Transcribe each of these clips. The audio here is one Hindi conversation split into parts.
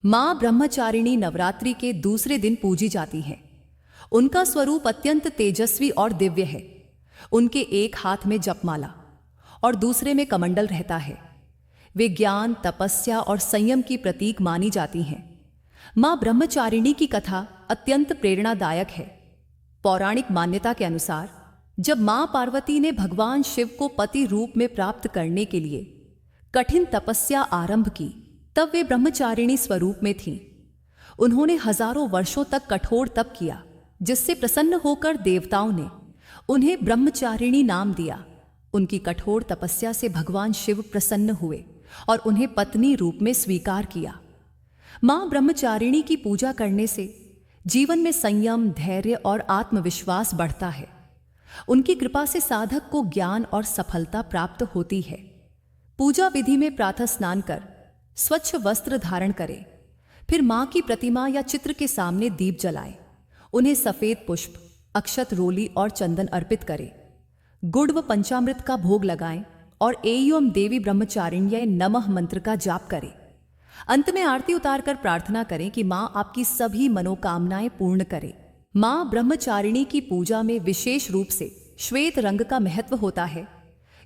मां ब्रह्मचारिणी नवरात्रि के दूसरे दिन पूजी जाती हैं। उनका स्वरूप अत्यंत तेजस्वी और दिव्य है। उनके एक हाथ में जपमाला और दूसरे में कमंडल रहता है। वे ज्ञान, तपस्या और संयम की प्रतीक मानी जाती हैं। मां ब्रह्मचारिणी की कथा अत्यंत प्रेरणादायक है। पौराणिक मान्यता के अनुसार जब मां पार्वती ने भगवान शिव को पति रूप में प्राप्त करने के लिए कठिन तपस्या आरंभ की, तब वे ब्रह्मचारिणी स्वरूप में थीं। उन्होंने हजारों वर्षों तक कठोर तप किया, जिससे प्रसन्न होकर देवताओं ने उन्हें ब्रह्मचारिणी नाम दिया। उनकी कठोर तपस्या से भगवान शिव प्रसन्न हुए और उन्हें पत्नी रूप में स्वीकार किया। मां ब्रह्मचारिणी की पूजा करने से जीवन में संयम, धैर्य और आत्मविश्वास बढ़ता है। उनकी कृपा से साधक को ज्ञान और सफलता प्राप्त होती है। पूजा विधि में प्रातः स्नान कर स्वच्छ वस्त्र धारण करें, फिर मां की प्रतिमा या चित्र के सामने दीप जलाएं। उन्हें सफेद पुष्प, अक्षत, रोली और चंदन अर्पित करें। गुड़ व पंचामृत का भोग लगाएं और एयम देवी ब्रह्मचारिण्यै नमः मंत्र का जाप करें। अंत में आरती उतारकर प्रार्थना करें कि मां आपकी सभी मनोकामनाएं पूर्ण करे। मां ब्रह्मचारिणी की पूजा में विशेष रूप से श्वेत रंग का महत्व होता है,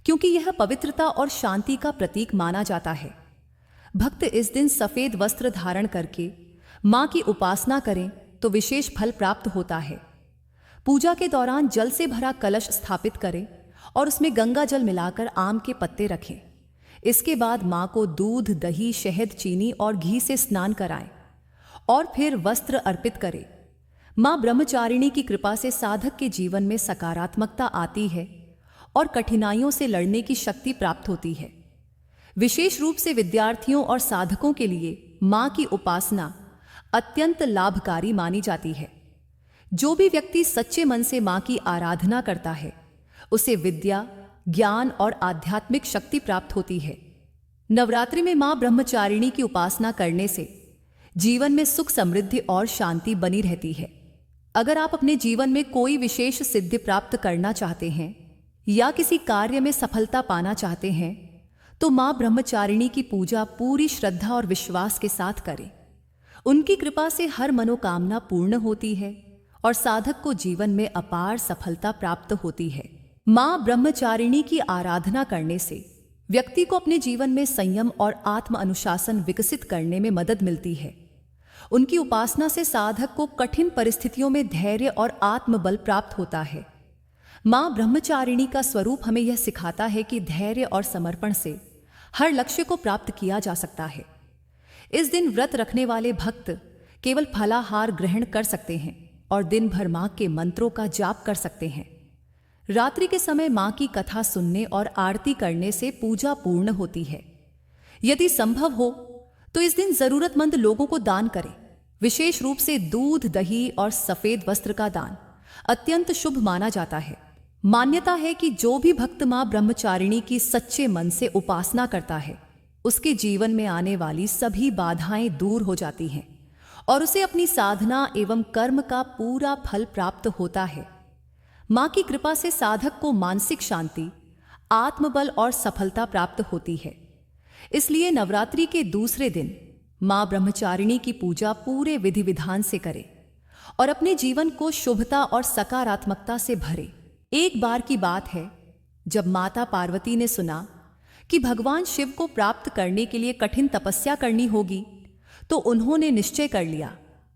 क्योंकि यह पवित्रता और शांति का प्रतीक माना जाता है। भक्त इस दिन सफेद वस्त्र धारण करके मां की उपासना करें तो विशेष फल प्राप्त होता है। पूजा के दौरान जल से भरा कलश स्थापित करें और उसमें गंगा जल मिलाकर आम के पत्ते रखें। इसके बाद मां को दूध, दही, शहद, चीनी और घी से स्नान कराएं और फिर वस्त्र अर्पित करें। मां ब्रह्मचारिणी की कृपा से साधक के जीवन में सकारात्मकता आती है और कठिनाइयों से लड़ने की शक्ति प्राप्त होती है। विशेष रूप से विद्यार्थियों और साधकों के लिए मां की उपासना अत्यंत लाभकारी मानी जाती है। जो भी व्यक्ति सच्चे मन से मां की आराधना करता है, उसे विद्या, ज्ञान और आध्यात्मिक शक्ति प्राप्त होती है। नवरात्रि में मां ब्रह्मचारिणी की उपासना करने से जीवन में सुख, समृद्धि और शांति बनी रहती है। अगर आप अपने जीवन में कोई विशेष सिद्धि प्राप्त करना चाहते हैं या किसी कार्य में सफलता पाना चाहते हैं, तो मां ब्रह्मचारिणी की पूजा पूरी श्रद्धा और विश्वास के साथ करें। उनकी कृपा से हर मनोकामना पूर्ण होती है और साधक को जीवन में अपार सफलता प्राप्त होती है। मां ब्रह्मचारिणी की आराधना करने से व्यक्ति को अपने जीवन में संयम और आत्म अनुशासन विकसित करने में मदद मिलती है। उनकी उपासना से साधक को कठिन परिस्थितियों में धैर्य और आत्मबल प्राप्त होता है। मां ब्रह्मचारिणी का स्वरूप हमें यह सिखाता है कि धैर्य और समर्पण से हर लक्ष्य को प्राप्त किया जा सकता है। इस दिन व्रत रखने वाले भक्त केवल फलाहार ग्रहण कर सकते हैं और दिन भर मां के मंत्रों का जाप कर सकते हैं। रात्रि के समय मां की कथा सुनने और आरती करने से पूजा पूर्ण होती है। यदि संभव हो तो इस दिन जरूरतमंद लोगों को दान करें। विशेष रूप से दूध, दही और सफेद वस्त्र का दान अत्यंत शुभ माना जाता है। मान्यता है कि जो भी भक्त मां ब्रह्मचारिणी की सच्चे मन से उपासना करता है, उसके जीवन में आने वाली सभी बाधाएं दूर हो जाती हैं और उसे अपनी साधना एवं कर्म का पूरा फल प्राप्त होता है। मां की कृपा से साधक को मानसिक शांति, आत्मबल और सफलता प्राप्त होती है। इसलिए नवरात्रि के दूसरे दिन मां ब्रह्मचारिणी की पूजा पूरे विधि विधान से करें और अपने जीवन को शुभता और सकारात्मकता से भरे। एक बार की बात है, जब माता पार्वती ने सुना कि भगवान शिव को प्राप्त करने के लिए कठिन तपस्या करनी होगी, तो उन्होंने निश्चय कर लिया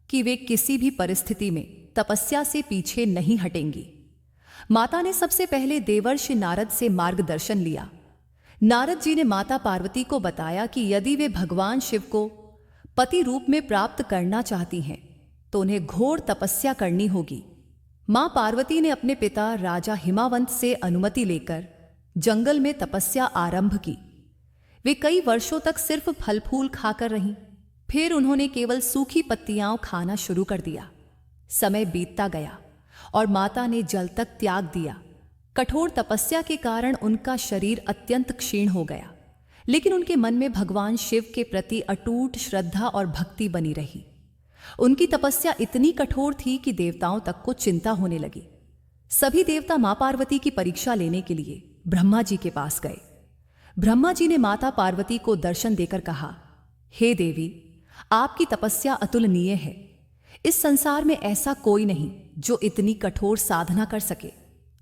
कि वे किसी भी परिस्थिति में तपस्या से पीछे नहीं हटेंगी। माता ने सबसे पहले देवर्षि नारद से मार्गदर्शन लिया। नारद जी ने माता पार्वती को बताया कि यदि वे भगवान शिव को पति रूप में प्राप्त करना चाहती हैं, तो उन्हें घोर तपस्या करनी होगी। मां पार्वती ने अपने पिता राजा हिमावंत से अनुमति लेकर जंगल में तपस्या आरंभ की। वे कई वर्षों तक सिर्फ फल फूल खाकर रहीं। फिर उन्होंने केवल सूखी पत्तियां खाना शुरू कर दिया। समय बीतता गया और माता ने जल तक त्याग दिया। कठोर तपस्या के कारण उनका शरीर अत्यंत क्षीण हो गया, लेकिन उनके मन में भगवान शिव के प्रति अटूट श्रद्धा और भक्ति बनी रही। उनकी तपस्या इतनी कठोर थी कि देवताओं तक को चिंता होने लगी। सभी देवता मां पार्वती की परीक्षा लेने के लिए ब्रह्मा जी के पास गए। ब्रह्मा जी ने माता पार्वती को दर्शन देकर कहा, हे देवी, आपकी तपस्या अतुलनीय है। इस संसार में ऐसा कोई नहीं जो इतनी कठोर साधना कर सके।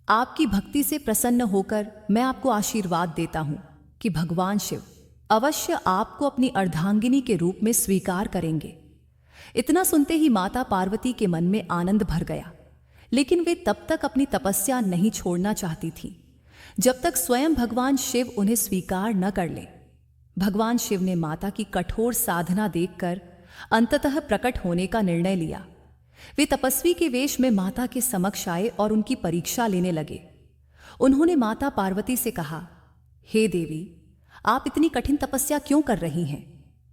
आपकी भक्ति से प्रसन्न होकर मैं आपको आशीर्वाद देता हूं कि भगवान शिव अवश्य आपको अपनी अर्धांगिनी के रूप में स्वीकार करेंगे। इतना सुनते ही माता पार्वती के मन में आनंद भर गया, लेकिन वे तब तक अपनी तपस्या नहीं छोड़ना चाहती थीं जब तक स्वयं भगवान शिव उन्हें स्वीकार न कर ले। भगवान शिव ने माता की कठोर साधना देखकर अंततः प्रकट होने का निर्णय लिया। वे तपस्वी के वेश में माता के समक्ष आए और उनकी परीक्षा लेने लगे। उन्होंने माता पार्वती से कहा, हे देवी, आप इतनी कठिन तपस्या क्यों कर रही हैं?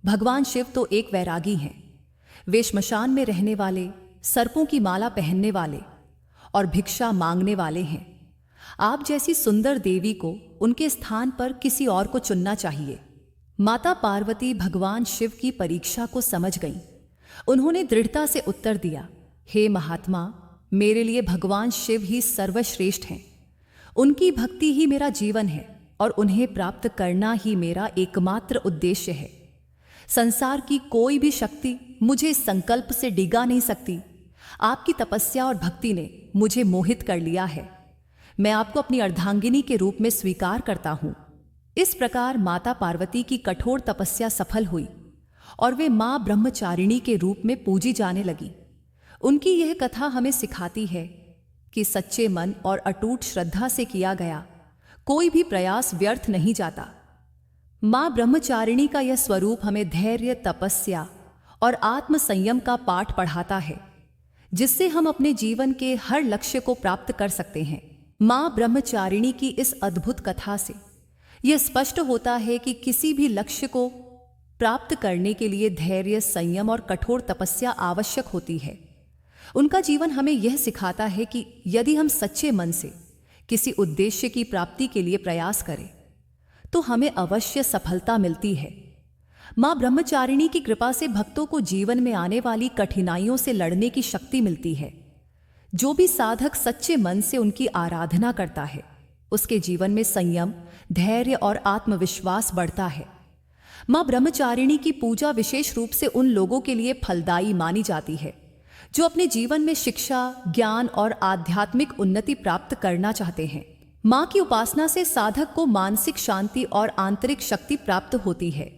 भगवान शिव तो एक वैरागी हैं। वे श्मशान में रहने वाले, सर्पों की माला पहनने वाले और भिक्षा मांगने वाले हैं। आप जैसी सुंदर देवी को उनके स्थान पर किसी और को चुनना चाहिए। माता पार्वती भगवान शिव की परीक्षा को समझ गईं। उन्होंने दृढ़ता से उत्तर दिया, हे महात्मा, मेरे लिए भगवान शिव ही सर्वश्रेष्ठ हैं। उनकी भक्ति ही मेरा जीवन है और उन्हें प्राप्त करना ही मेरा एकमात्र उद्देश्य है। संसार की कोई भी शक्ति मुझे इस संकल्प से डिगा नहीं सकती। आपकी तपस्या और भक्ति ने मुझे मोहित कर लिया है। मैं आपको अपनी अर्धांगिनी के रूप में स्वीकार करता हूं। इस प्रकार माता पार्वती की कठोर तपस्या सफल हुई और वे मां ब्रह्मचारिणी के रूप में पूजी जाने लगी। उनकी यह कथा हमें सिखाती है कि सच्चे मन और अटूट श्रद्धा से किया गया कोई भी प्रयास व्यर्थ नहीं जाता। मां ब्रह्मचारिणी का यह स्वरूप हमें धैर्य, तपस्या और आत्म संयम का पाठ पढ़ाता है, जिससे हम अपने जीवन के हर लक्ष्य को प्राप्त कर सकते हैं। मां ब्रह्मचारिणी की इस अद्भुत कथा से यह स्पष्ट होता है कि किसी भी लक्ष्य को प्राप्त करने के लिए धैर्य, संयम और कठोर तपस्या आवश्यक होती है। उनका जीवन हमें यह सिखाता है कि यदि हम सच्चे मन से किसी उद्देश्य की प्राप्ति के लिए प्रयास करें तो हमें अवश्य सफलता मिलती है। मां ब्रह्मचारिणी की कृपा से भक्तों को जीवन में आने वाली कठिनाइयों से लड़ने की शक्ति मिलती है। जो भी साधक सच्चे मन से उनकी आराधना करता है, उसके जीवन में संयम, धैर्य और आत्मविश्वास बढ़ता है। मां ब्रह्मचारिणी की पूजा विशेष रूप से उन लोगों के लिए फलदायी मानी जाती है जो अपने जीवन में शिक्षा, ज्ञान और आध्यात्मिक उन्नति प्राप्त करना चाहते हैं। मां की उपासना से साधक को मानसिक शांति और आंतरिक शक्ति प्राप्त होती है।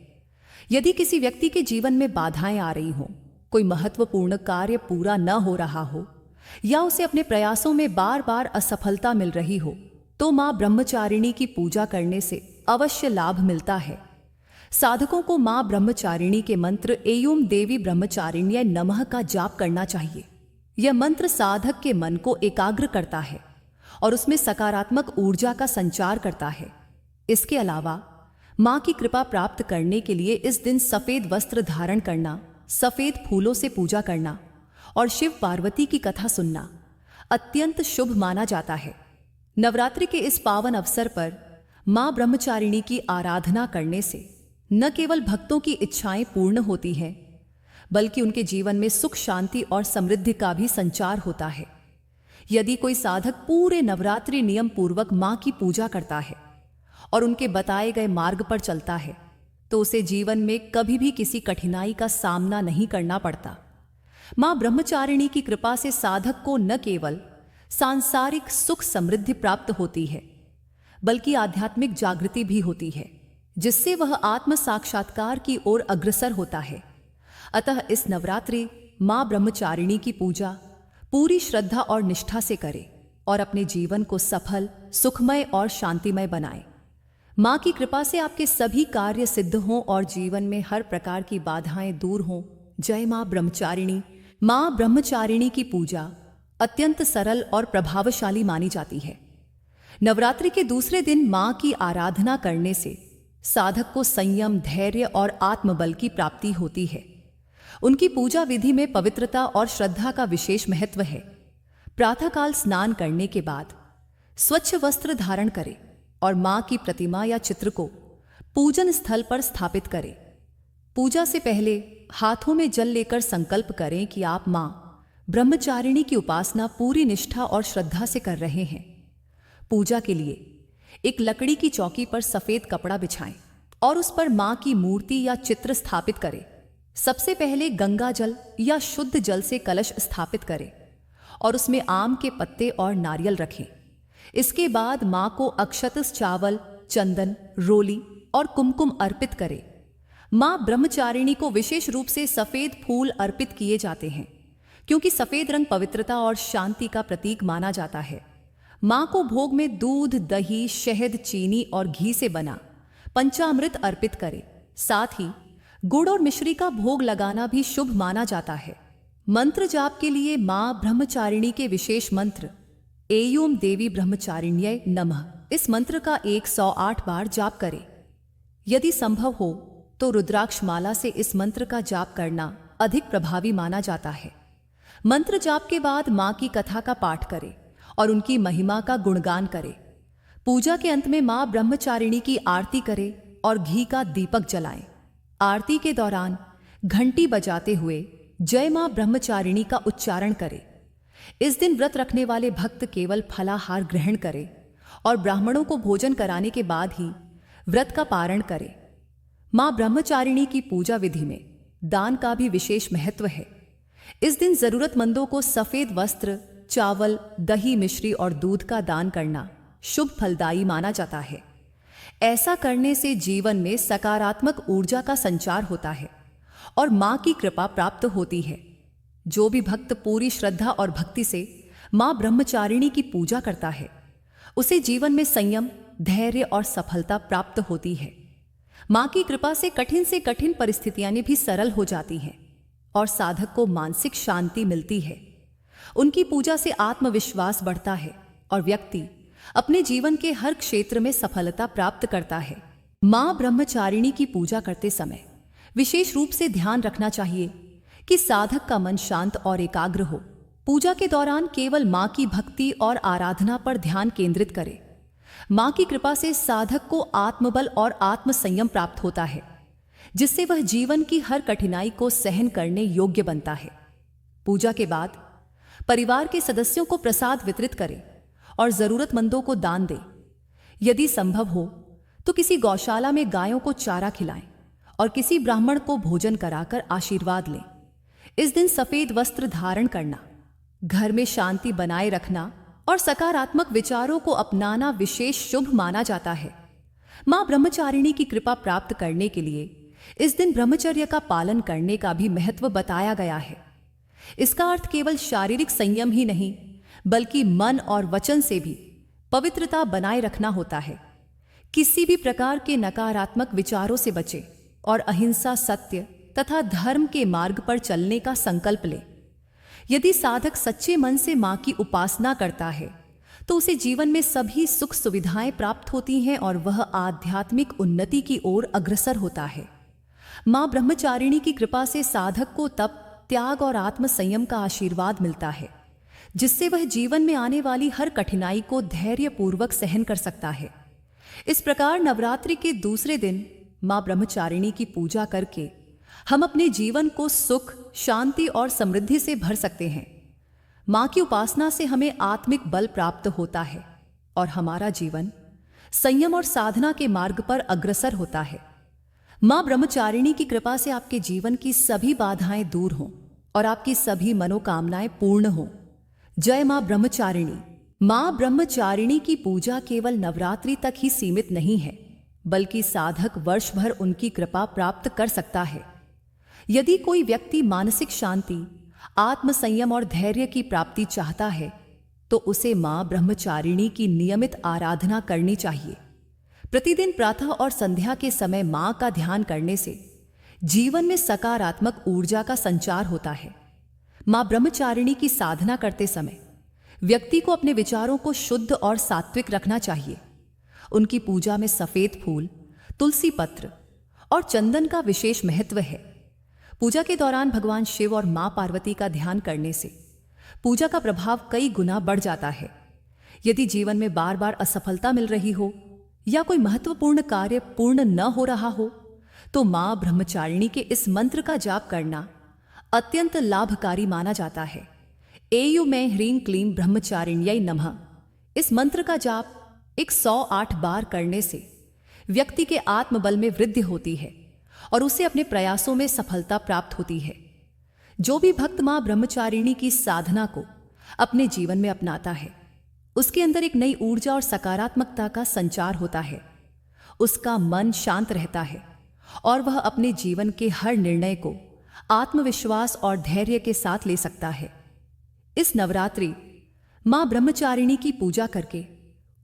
यदि किसी व्यक्ति के जीवन में बाधाएं आ रही हों, कोई महत्वपूर्ण कार्य पूरा न हो रहा हो या उसे अपने प्रयासों में बार बार असफलता मिल रही हो, तो मां ब्रह्मचारिणी की पूजा करने से अवश्य लाभ मिलता है। साधकों को मां ब्रह्मचारिणी के मंत्र एयूम देवी ब्रह्मचारिण्य नमः का जाप करना चाहिए। यह मंत्र साधक के मन को एकाग्र करता है और उसमें सकारात्मक ऊर्जा का संचार करता है। इसके अलावा मां की कृपा प्राप्त करने के लिए इस दिन सफेद वस्त्र धारण करना, सफेद फूलों से पूजा करना और शिव पार्वती की कथा सुनना अत्यंत शुभ माना जाता है। नवरात्रि के इस पावन अवसर पर मां ब्रह्मचारिणी की आराधना करने से न केवल भक्तों की इच्छाएं पूर्ण होती हैं, बल्कि उनके जीवन में सुख, शांति और समृद्धि का भी संचार होता है। यदि कोई साधक पूरे नवरात्रि नियम पूर्वक मां की पूजा करता है और उनके बताए गए मार्ग पर चलता है, तो उसे जीवन में कभी भी किसी कठिनाई का सामना नहीं करना पड़ता। मां ब्रह्मचारिणी की कृपा से साधक को न केवल सांसारिक सुख समृद्धि प्राप्त होती है, बल्कि आध्यात्मिक जागृति भी होती है, जिससे वह आत्म साक्षात्कार की ओर अग्रसर होता है। अतः इस नवरात्रि मां ब्रह्मचारिणी की पूजा पूरी श्रद्धा और निष्ठा से करें और अपने जीवन को सफल, सुखमय और शांतिमय बनाएं। मां की कृपा से आपके सभी कार्य सिद्ध हों और जीवन में हर प्रकार की बाधाएं दूर हों। जय मां ब्रह्मचारिणी। मां ब्रह्मचारिणी की पूजा अत्यंत सरल और प्रभावशाली मानी जाती है। नवरात्रि के दूसरे दिन मां की आराधना करने से साधक को संयम, धैर्य और आत्मबल की प्राप्ति होती है। उनकी पूजा विधि में पवित्रता और श्रद्धा का विशेष महत्व है। प्रातःकाल स्नान करने के बाद स्वच्छ वस्त्र धारण करें और मां की प्रतिमा या चित्र को पूजन स्थल पर स्थापित करें। पूजा से पहले हाथों में जल लेकर संकल्प करें कि आप मां ब्रह्मचारिणी की उपासना पूरी निष्ठा और श्रद्धा से कर रहे हैं। पूजा के लिए एक लकड़ी की चौकी पर सफेद कपड़ा बिछाएं और उस पर मां की मूर्ति या चित्र स्थापित करें। सबसे पहले गंगा जल या शुद्ध जल से कलश स्थापित करें और उसमें आम के पत्ते और नारियल रखें। इसके बाद मां को अक्षत, चावल, चंदन, रोली और कुमकुम अर्पित करें। मां ब्रह्मचारिणी को विशेष रूप से सफेद फूल अर्पित किए जाते हैं, क्योंकि सफेद रंग पवित्रता और शांति का प्रतीक माना जाता है। मां को भोग में दूध, दही, शहद, चीनी और घी से बना पंचामृत अर्पित करें। साथ ही गुड़ और मिश्री का भोग लगाना भी शुभ माना जाता है। मंत्र जाप के लिए मां ब्रह्मचारिणी के विशेष मंत्र एयूम देवी ब्रह्मचारिण्यै नमः, इस मंत्र का 108 बार जाप करें। यदि संभव हो तो रुद्राक्ष माला से इस मंत्र का जाप करना अधिक प्रभावी माना जाता है। मंत्र जाप के बाद मां की कथा का पाठ करें और उनकी महिमा का गुणगान करें। पूजा के अंत में मां ब्रह्मचारिणी की आरती करें और घी का दीपक जलाएं। आरती के दौरान घंटी बजाते हुए जय मां ब्रह्मचारिणी का उच्चारण करें। इस दिन व्रत रखने वाले भक्त केवल फलाहार ग्रहण करें और ब्राह्मणों को भोजन कराने के बाद ही व्रत का पारण करें। मां ब्रह्मचारिणी की पूजा विधि में दान का भी विशेष महत्व है। इस दिन जरूरतमंदों को सफेद वस्त्र, चावल, दही, मिश्री और दूध का दान करना शुभ फलदायी माना जाता है। ऐसा करने से जीवन में सकारात्मक ऊर्जा का संचार होता है और मां की कृपा प्राप्त होती है। जो भी भक्त पूरी श्रद्धा और भक्ति से मां ब्रह्मचारिणी की पूजा करता है, उसे जीवन में संयम, धैर्य और सफलता प्राप्त होती है। मां की कृपा से कठिन परिस्थितियां भी सरल हो जाती हैं और साधक को मानसिक शांति मिलती है। उनकी पूजा से आत्मविश्वास बढ़ता है और व्यक्ति अपने जीवन के हर क्षेत्र में सफलता प्राप्त करता है। मां ब्रह्मचारिणी की पूजा करते समय विशेष रूप से ध्यान रखना चाहिए कि साधक का मन शांत और एकाग्र हो। पूजा के दौरान केवल मां की भक्ति और आराधना पर ध्यान केंद्रित करें। मां की कृपा से साधक को आत्मबल और आत्मसंयम प्राप्त होता है, जिससे वह जीवन की हर कठिनाई को सहन करने योग्य बनता है। पूजा के बाद परिवार के सदस्यों को प्रसाद वितरित करें और जरूरतमंदों को दान दें। यदि संभव हो तो किसी गौशाला में गायों को चारा खिलाएं और किसी ब्राह्मण को भोजन कराकर आशीर्वाद लें। इस दिन सफेद वस्त्र धारण करना, घर में शांति बनाए रखना और सकारात्मक विचारों को अपनाना विशेष शुभ माना जाता है। मां ब्रह्मचारिणी की कृपा प्राप्त करने के लिए इस दिन ब्रह्मचर्य का पालन करने का भी महत्व बताया गया है। इसका अर्थ केवल शारीरिक संयम ही नहीं, बल्कि मन और वचन से भी पवित्रता बनाए रखना होता है। किसी भी प्रकार के नकारात्मक विचारों से बचें और अहिंसा, सत्य तथा धर्म के मार्ग पर चलने का संकल्प ले। यदि साधक सच्चे मन से मां की उपासना करता है तो उसे जीवन में सभी सुख सुविधाएं प्राप्त होती हैं और वह आध्यात्मिक उन्नति की ओर अग्रसर होता है। मां ब्रह्मचारिणी की कृपा से साधक को तप, त्याग और आत्म संयम का आशीर्वाद मिलता है, जिससे वह जीवन में आने वाली हर कठिनाई को धैर्यपूर्वक सहन कर सकता है। इस प्रकार नवरात्रि के दूसरे दिन मां ब्रह्मचारिणी की पूजा करके हम अपने जीवन को सुख, शांति और समृद्धि से भर सकते हैं। मां की उपासना से हमें आत्मिक बल प्राप्त होता है और हमारा जीवन संयम और साधना के मार्ग पर अग्रसर होता है। मां ब्रह्मचारिणी की कृपा से आपके जीवन की सभी बाधाएं दूर हों और आपकी सभी मनोकामनाएं पूर्ण हों। जय मां ब्रह्मचारिणी। मां ब्रह्मचारिणी की पूजा केवल नवरात्रि तक ही सीमित नहीं है, बल्कि साधक वर्ष भर उनकी कृपा प्राप्त कर सकता है। यदि कोई व्यक्ति मानसिक शांति, आत्म संयम और धैर्य की प्राप्ति चाहता है तो उसे मां ब्रह्मचारिणी की नियमित आराधना करनी चाहिए। प्रतिदिन प्रातः और संध्या के समय मां का ध्यान करने से जीवन में सकारात्मक ऊर्जा का संचार होता है। मां ब्रह्मचारिणी की साधना करते समय व्यक्ति को अपने विचारों को शुद्ध और सात्विक रखना चाहिए। उनकी पूजा में सफेद फूल, तुलसी पत्र और चंदन का विशेष महत्व है। पूजा के दौरान भगवान शिव और मां पार्वती का ध्यान करने से पूजा का प्रभाव कई गुना बढ़ जाता है। यदि जीवन में बार बार असफलता मिल रही हो या कोई महत्वपूर्ण कार्य पूर्ण न हो रहा हो तो मां ब्रह्मचारिणी के इस मंत्र का जाप करना अत्यंत लाभकारी माना जाता है। एयु में ह्रीं क्लीं ब्रह्मचारिण्यै नमः। इस मंत्र का जाप 108 बार करने से व्यक्ति के आत्मबल में वृद्धि होती है और उसे अपने प्रयासों में सफलता प्राप्त होती है। जो भी भक्त मां ब्रह्मचारिणी की साधना को अपने जीवन में अपनाता है, उसके अंदर एक नई ऊर्जा और सकारात्मकता का संचार होता है। उसका मन शांत रहता है और वह अपने जीवन के हर निर्णय को आत्मविश्वास और धैर्य के साथ ले सकता है। इस नवरात्रि मां ब्रह्मचारिणी की पूजा करके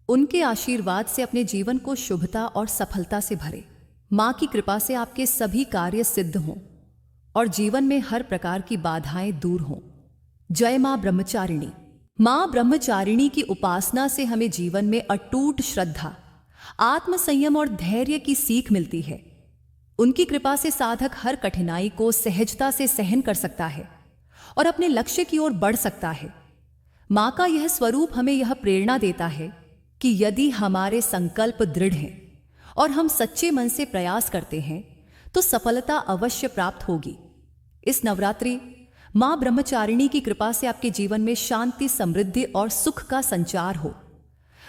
उनके आशीर्वाद से अपने जीवन को शुभता और सफलता से भरे। मां की कृपा से आपके सभी कार्य सिद्ध हों और जीवन में हर प्रकार की बाधाएं दूर हों। जय मां ब्रह्मचारिणी। मां ब्रह्मचारिणी की उपासना से हमें जीवन में अटूट श्रद्धा, आत्मसंयम और धैर्य की सीख मिलती है। उनकी कृपा से साधक हर कठिनाई को सहजता से सहन कर सकता है और अपने लक्ष्य की ओर बढ़ सकता है। मां का यह स्वरूप हमें यह प्रेरणा देता है कि यदि हमारे संकल्प दृढ़ हैं और हम सच्चे मन से प्रयास करते हैं तो सफलता अवश्य प्राप्त होगी। इस नवरात्रि मां ब्रह्मचारिणी की कृपा से आपके जीवन में शांति, समृद्धि और सुख का संचार हो।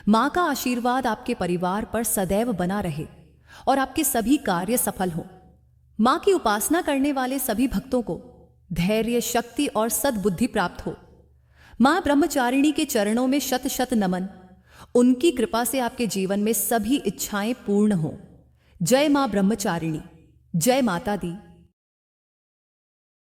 मां का आशीर्वाद आपके परिवार पर सदैव बना रहे और आपके सभी कार्य सफल हों। मां की उपासना करने वाले सभी भक्तों को धैर्य, शक्ति और सद्बुद्धि प्राप्त हो। मां ब्रह्मचारिणी के चरणों में शत शत नमन। उनकी कृपा से आपके जीवन में सभी इच्छाएं पूर्ण हों। जय मां ब्रह्मचारिणी। जय माता दी।